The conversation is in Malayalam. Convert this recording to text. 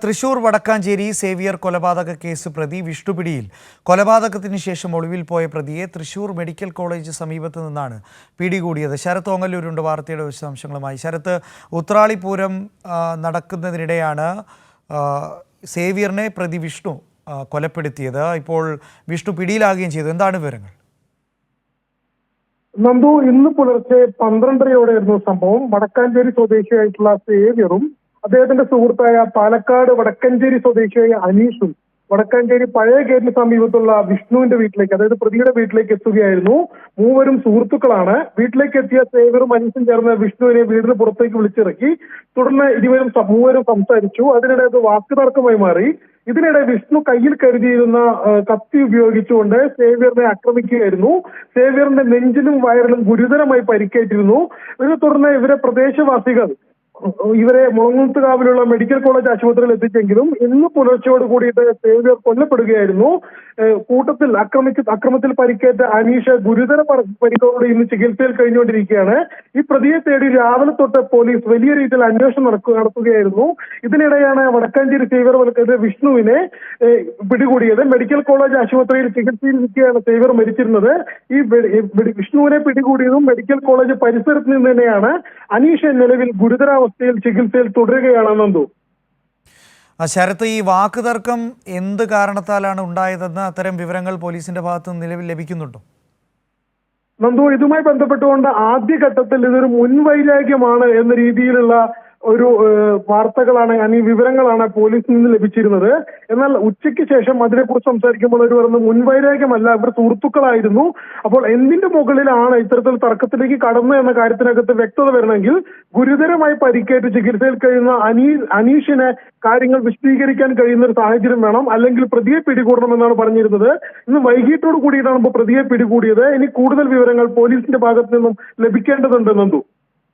തൃശൂർ വടക്കാഞ്ചേരി സേവിയർ കൊലപാതക കേസ് പ്രതി വിഷ്ണു പിടിയിൽ. കൊലപാതകത്തിന് ശേഷം ഒളിവിൽ പോയ പ്രതിയെ തൃശൂർ മെഡിക്കൽ കോളേജ് സമീപത്ത് നിന്നാണ് പിടികൂടിയത്. ശരത് ഓങ്ങല്ലൂരുണ്ട് വാർത്തയുടെ വിശദാംശങ്ങളുമായി. ശരത്ത്, ഉത്രാളിപൂരം നടക്കുന്നതിനിടെയാണ് സേവിയറിനെ പ്രതി വിഷ്ണു കൊലപ്പെടുത്തിയത്. ഇപ്പോൾ വിഷ്ണു പിടിയിലാകുകയും ചെയ്തു. എന്താണ് വിവരങ്ങൾ? നന്ദു, ഇന്ന് പുലർച്ചെ 12:30യോടെയായിരുന്നു സംഭവം. വടക്കാഞ്ചേരി സ്വദേശിയായിട്ടുള്ള സേവ്യറും അദ്ദേഹത്തിന്റെ സുഹൃത്തായ പാലക്കാട് വടക്കഞ്ചേരി സ്വദേശിയായ അനീഷും വടക്കാഞ്ചേരി പഴയ ഗേറ്റിന് സമീപത്തുള്ള വിഷ്ണുവിന്റെ വീട്ടിലേക്ക്, അതായത് പ്രതിയുടെ വീട്ടിലേക്ക് എത്തുകയായിരുന്നു. മൂവരും സുഹൃത്തുക്കളാണ്. വീട്ടിലേക്ക് എത്തിയ സേവ്യറും അനീഷും ചേർന്ന് വിഷ്ണുവിനെ വീടിന് പുറത്തേക്ക് വിളിച്ചിറക്കി. തുടർന്ന് മൂവരും സംസാരിച്ചു. അതിനിടെ അത് വാക്കുതർക്കമായി മാറി. ഇതിനിടെ വിഷ്ണു കയ്യിൽ കരുതിയിരുന്ന കത്തി ഉപയോഗിച്ചുകൊണ്ട് സേവ്യറിനെ ആക്രമിക്കുകയായിരുന്നു. സേവ്യറിന്റെ നെഞ്ചിലും വയറിലും ഗുരുതരമായി പരിക്കേറ്റിരുന്നു. ഇതിനെ തുടർന്ന് പ്രദേശവാസികൾ ഇവരെ മുളങ്ങുത്തുകാവിലുള്ള മെഡിക്കൽ കോളേജ് ആശുപത്രിയിൽ എത്തിച്ചെങ്കിലും ഇന്ന് പുലർച്ചയോട് കൂടിയിട്ട് സേവ്യർ കൊല്ലപ്പെടുകയായിരുന്നു. കൂട്ടത്തിൽ അക്രമത്തിൽ പരിക്കേറ്റ അനീഷ് ഗുരുതര പരിക്കോടെ ഇന്ന് ചികിത്സയിൽ കഴിഞ്ഞുകൊണ്ടിരിക്കുകയാണ്. ഈ പ്രതിയെ തേടി രാവിലെ തൊട്ട് പോലീസ് വലിയ രീതിയിൽ അന്വേഷണം നടത്തുകയായിരുന്നു. ഇതിനിടെയാണ് വടക്കാഞ്ചേരി സേവ്യർ വിഷ്ണുവിനെ പിടികൂടിയത്. മെഡിക്കൽ കോളേജ് ആശുപത്രിയിൽ ചികിത്സയിലിരിക്കുകയാണ് സേവ്യർ മരിച്ചിരുന്നത്. ഈ വിഷ്ണുവിനെ പിടികൂടിയതും മെഡിക്കൽ കോളേജ് പരിസരത്ത് നിന്ന് തന്നെയാണ്. അനീഷ് നിലവിൽ ഗുരുതരാവസ്ഥയിൽ ചികിത്സയിൽ തുടരുകയാണെന്നു. ശരത്ത്, ഈ വാക്കുതർക്കം എന്ത് കാരണത്താലാണ് ഉണ്ടായതെന്ന് അത്തരം വിവരങ്ങൾ പോലീസിന്റെ ഭാഗത്ത് നിന്ന് നിലവിൽ ലഭിക്കുന്നുണ്ടോ? നന്ദു, ഇതുമായി ബന്ധപ്പെട്ടുകൊണ്ട് ആദ്യഘട്ടത്തിൽ ഇതൊരു മുൻവൈരാഗ്യമാണ് എന്ന രീതിയിലുള്ള ഒരു വാർത്തകളാണ്, വിവരങ്ങളാണ് പോലീസിൽ നിന്ന് ലഭിച്ചിരുന്നത്. എന്നാൽ ഉച്ചയ്ക്ക് ശേഷം അതിനെക്കുറിച്ച് സംസാരിക്കുമ്പോൾ അവർ പറയുന്നത് മുൻവൈരാഗ്യമല്ല, ഇവർ സുഹൃത്തുക്കളായിരുന്നു. അപ്പോൾ എന്തിന്റെ മുകളിലാണ് ഇത്തരത്തിൽ തർക്കത്തിലേക്ക് കടന്നു എന്ന കാര്യത്തിനകത്ത് വ്യക്തത വരണമെങ്കിൽ ഗുരുതരമായി പരിക്കേറ്റ് ചികിത്സയിൽ കഴിയുന്ന അനീഷിനെ കാര്യങ്ങൾ വിശദീകരിക്കാൻ കഴിയുന്ന ഒരു സാഹചര്യം വേണം, അല്ലെങ്കിൽ പ്രതിയെ പിടികൂടണമെന്നാണ് പറഞ്ഞിരുന്നത്. ഇന്ന് വൈകിട്ടോട് കൂടിയിട്ടാണ് ഇപ്പോൾ പ്രതിയെ പിടികൂടിയത്. ഇനി കൂടുതൽ വിവരങ്ങൾ പോലീസിന്റെ ഭാഗത്ത് നിന്നും ലഭിക്കേണ്ടതുണ്ട് നന്ദു.